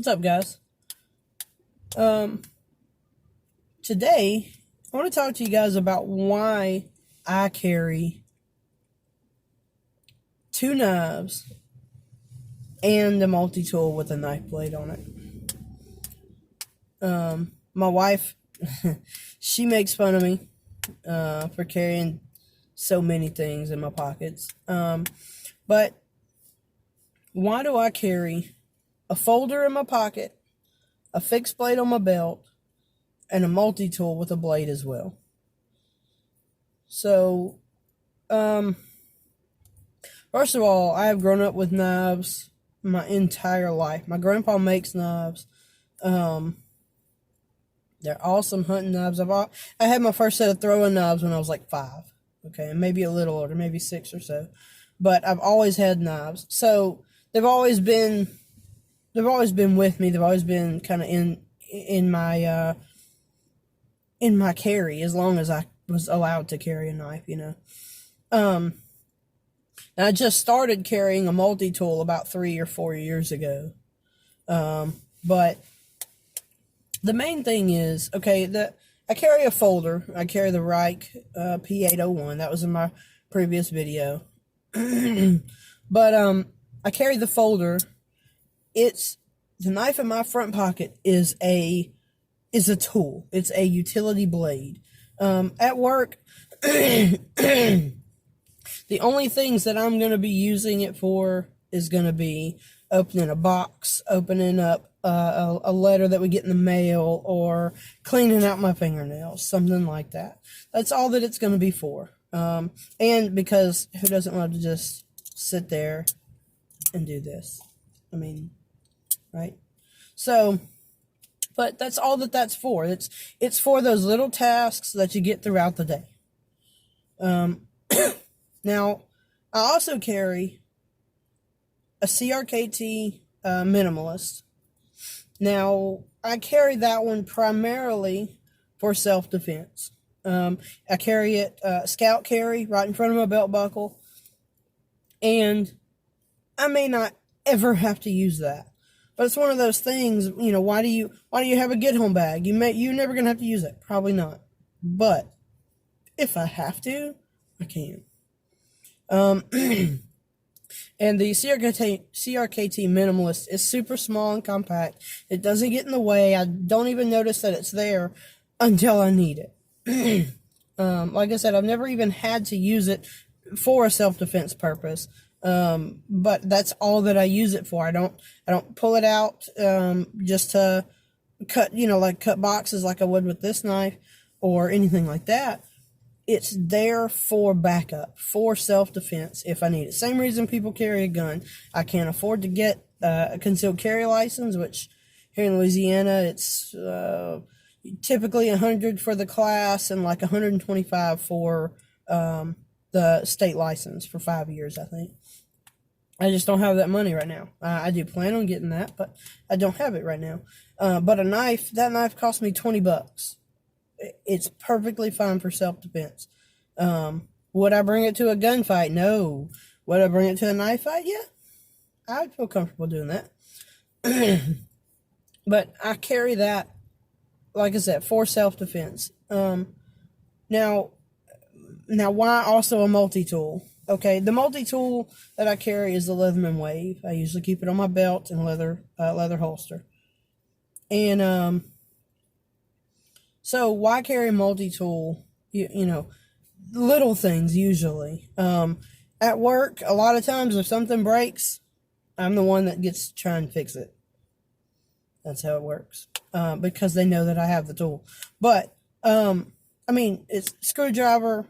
up, guys? Um, Today I want to talk to you guys about why I carry two knives and a multi-tool with a knife blade on it. My wife, she makes fun of me for carrying so many things in my pockets. But why do I carry a folder in my pocket, a fixed blade on my belt, and a multi-tool with a blade as well? So, first of all, I have grown up with knives my entire life. My grandpa makes knives. They're awesome hunting knives. I had my first set of throwing knives when I was like 5. Okay, maybe a little older, maybe 6 or so. But I've always had knives. So they've always been with me. They've always been kind of in my carry as long as I was allowed to carry a knife, And I just started carrying a multi-tool about 3 or 4 years ago. But the main thing is, okay, I carry a folder. I carry the Reich P801. That was in my previous video. But I carry the folder. The knife in my front pocket is a tool. It's a utility blade. At work, the only things that I'm going to be using it for is going to be opening a box, opening up a letter that we get in the mail, or cleaning out my fingernails, something like that. That's all that it's going to be for. And because who doesn't love to just sit there and do this? I mean, right? So, but that's all that's for. It's for those little tasks that you get throughout the day. Now, I also carry a CRKT Minimalist. Now, I carry that one primarily for self-defense. I carry it scout carry right in front of my belt buckle, and I may not ever have to use that. But it's one of those things, why do you have a get home bag? You're never gonna have to use it. Probably not. But if I have to, I can. And the CRKT Minimalist is super small and compact. It doesn't get in the way. I don't even notice that it's there until I need it. Like I said, I've never even had to use it for a self-defense purpose. But that's all that I use it for. I don't pull it out just to cut boxes like I would with this knife or anything like that. It's there for backup, for self-defense if I need it. Same reason people carry a gun. I can't afford to get a concealed carry license, which here in Louisiana, it's typically $100 for the class and like $125 for the state license for 5 years, I think. I just don't have that money right now. I do plan on getting that, but I don't have it right now. But that knife cost me $20. It's perfectly fine for self-defense. Would I bring it to a gunfight? No. Would I bring it to a knife fight? Yeah. I'd feel comfortable doing that. But I carry that, like I said, for self-defense. Now why also a multi-tool? Okay, the multi-tool that I carry is the Leatherman Wave. I usually keep it on my belt in a leather holster. And so why carry a multi-tool? Little things usually. At work, a lot of times if something breaks, I'm the one that gets to try and fix it. That's how it works. Because they know that I have the tool. But, it's screwdriver,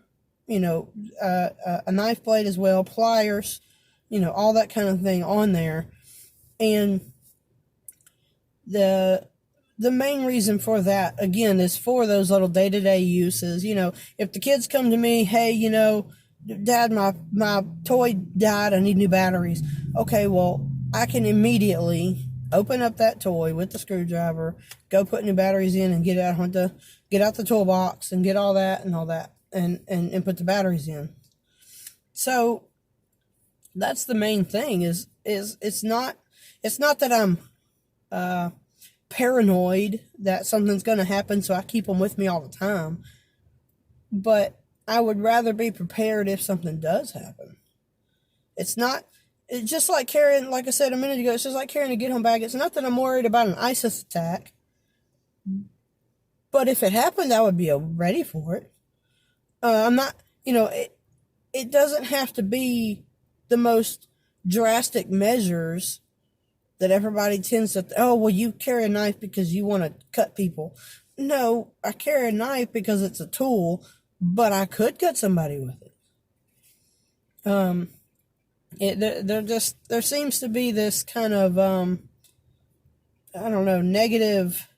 a knife blade as well, pliers, all that kind of thing on there. And the main reason for that, again, is for those little day-to-day uses. If the kids come to me, hey, Dad, my toy died, I need new batteries. Okay, well, I can immediately open up that toy with the screwdriver, go put new batteries in, and get out the toolbox and get all that, and put the batteries in. So that's the main thing is it's not that I'm paranoid that something's going to happen, so I keep them with me all the time. But I would rather be prepared if something does happen. It's not, it's just like carrying, like I said a minute ago, it's just like carrying a get home bag. It's not that I'm worried about an ISIS attack, but if it happened, I would be ready for it. I'm not, it doesn't have to be the most drastic measures that everybody tends to, oh, well, you carry a knife because you want to cut people. No, I carry a knife because it's a tool, but I could cut somebody with it. There seems to be this kind of, I don't know, negative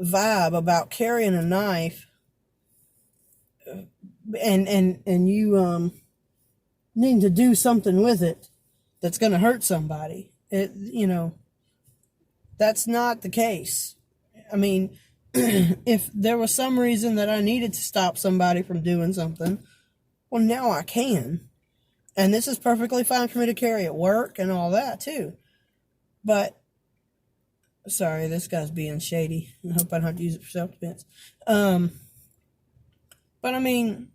vibe about carrying a knife, and you need to do something with it that's going to hurt somebody. That's not the case. I mean, if there was some reason that I needed to stop somebody from doing something, well, now I can. And this is perfectly fine for me to carry at work and all that too. But, sorry, this guy's being shady. I hope I don't have to use it for self-defense. But I mean,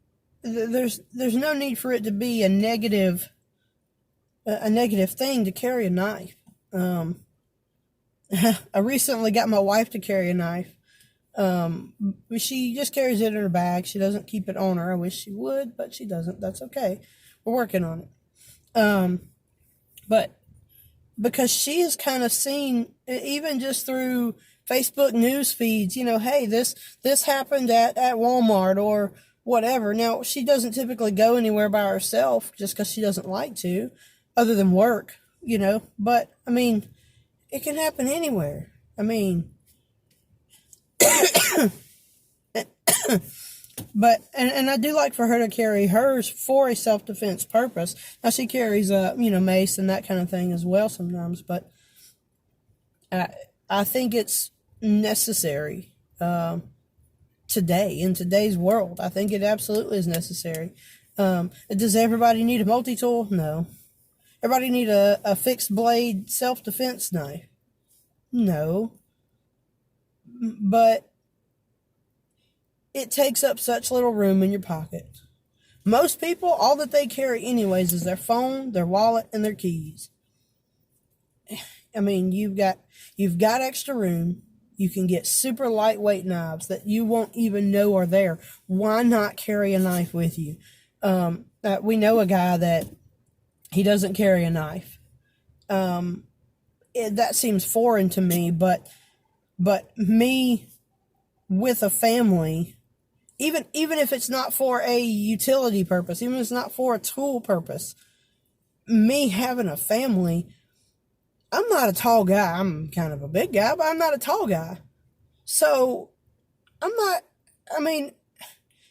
there's no need for it to be a negative thing to carry a knife. I recently got my wife to carry a knife. She just carries it in her bag. She doesn't keep it on her. I wish she would, but she doesn't. That's okay. We're working on it. But because she has kind of seen, even just through Facebook news feeds, hey, this happened at Walmart or whatever. Now, she doesn't typically go anywhere by herself just because she doesn't like to, other than work, But, I mean, it can happen anywhere. I mean, but, and I do like for her to carry hers for a self-defense purpose. Now, she carries mace and that kind of thing as well sometimes, but I think it's necessary today, in today's world. I think it absolutely is necessary. Does everybody need a multi-tool? No. Everybody need a fixed blade self-defense knife? No. But it takes up such little room in your pocket. Most people, all that they carry anyways is their phone, their wallet, and their keys. I mean, you've got extra room. You can get super lightweight knives that you won't even know are there. Why not carry a knife with you? We know a guy that he doesn't carry a knife. That seems foreign to me, but me with a family, even if it's not for a utility purpose, even if it's not for a tool purpose, me having a family, I'm not a tall guy. I'm kind of a big guy, but I'm not a tall guy. So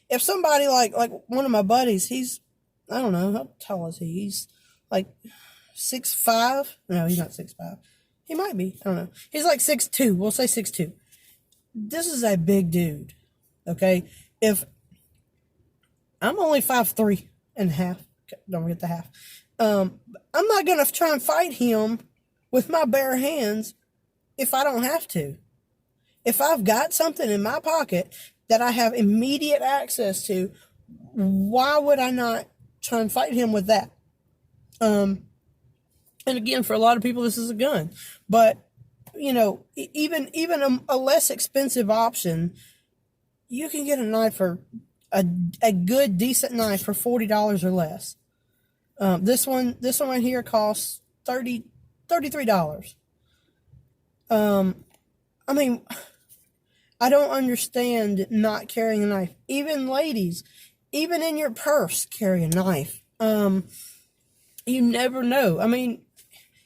if somebody like one of my buddies, I don't know, how tall is he? He's like 6'5". No, he's not 6'5". He might be. I don't know. He's like 6'2". We'll say 6'2". This is a big dude. Okay? If I'm only 5'3" and a half, don't forget the half. I'm not going to try and fight him with my bare hands if I don't have to. If I've got something in my pocket that I have immediate access to, why would I not try and fight him with that? And again, for a lot of people, this is a gun. But, even a less expensive option, you can get a knife for a good, decent knife for $40 or less. This one right here costs $33. I mean, I don't understand not carrying a knife. Even ladies, even in your purse, carry a knife. You never know. I mean,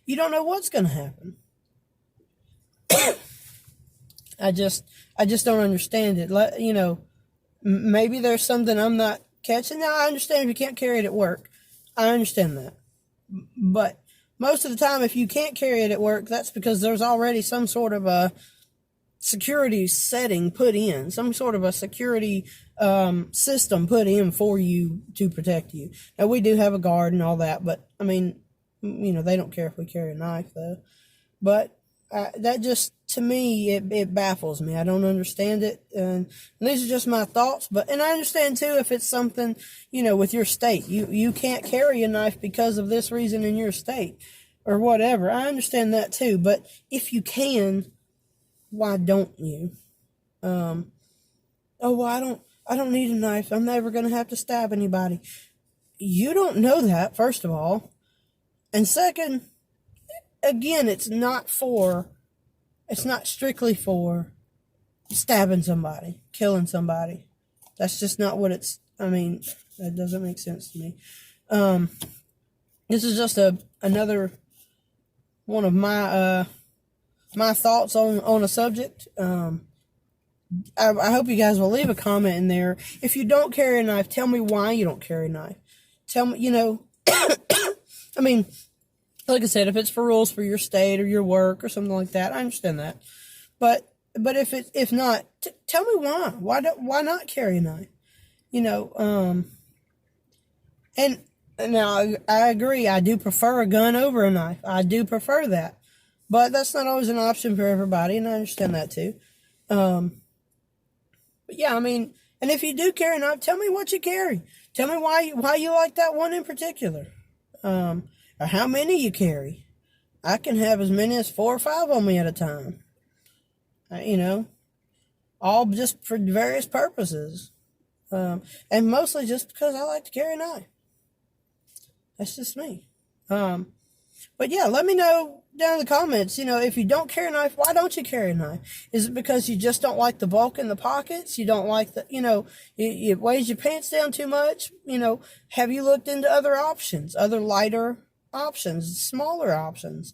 you don't know what's going to happen. I just don't understand it. Maybe there's something I'm not catching. Now, I understand if you can't carry it at work. I understand that. But most of the time, if you can't carry it at work, that's because there's already some sort of a security setting put in, some sort of a security system put in for you to protect you. Now, we do have a guard and all that, but, I mean, they don't care if we carry a knife, though. But That just, to me, it baffles me. I don't understand it. And these are just my thoughts. And I understand too, if it's something, with your state, you can't carry a knife because of this reason in your state or whatever. I understand that too. But if you can, why don't you? Oh, well, I don't need a knife. I'm never going to have to stab anybody. You don't know that, first of all. And second, again, it's not strictly for stabbing somebody, killing somebody. That's just not what that doesn't make sense to me. This is just another one of my thoughts on a subject. I hope you guys will leave a comment in there. If you don't carry a knife, tell me why you don't carry a knife. Tell me, like I said, if it's for rules for your state or your work or something like that, I understand that. But if not, tell me why. Why not carry a knife? And now I agree. I do prefer a gun over a knife. I do prefer that, but that's not always an option for everybody, and I understand that too. But yeah, and if you do carry a knife, tell me what you carry. Tell me why you like that one in particular. Or how many you carry. I can have as many as 4 or 5 on me at a time. All just for various purposes. And mostly just because I like to carry a knife. That's just me. But yeah, let me know down in the comments, if you don't carry a knife, why don't you carry a knife? Is it because you just don't like the bulk in the pockets? You don't like it weighs your pants down too much? Have you looked into other options, other lighter options, smaller options?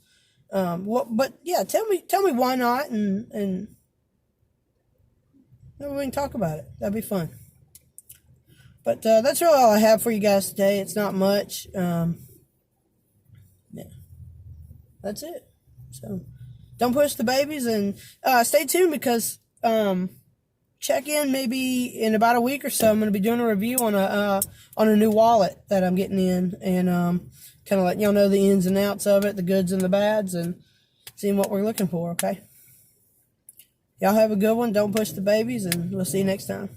But yeah, tell me why not, and maybe we can talk about it. That'd be fun. But that's really all I have for you guys today. It's not much. Yeah, that's it. So don't push the babies, and stay tuned because check in maybe in about a week or so. I'm going to be doing a review on a new wallet that I'm getting in, and kind of letting y'all know the ins and outs of it, the goods and the bads, and seeing what we're looking for. Okay. Y'all have a good one. Don't push the babies, and we'll see you next time.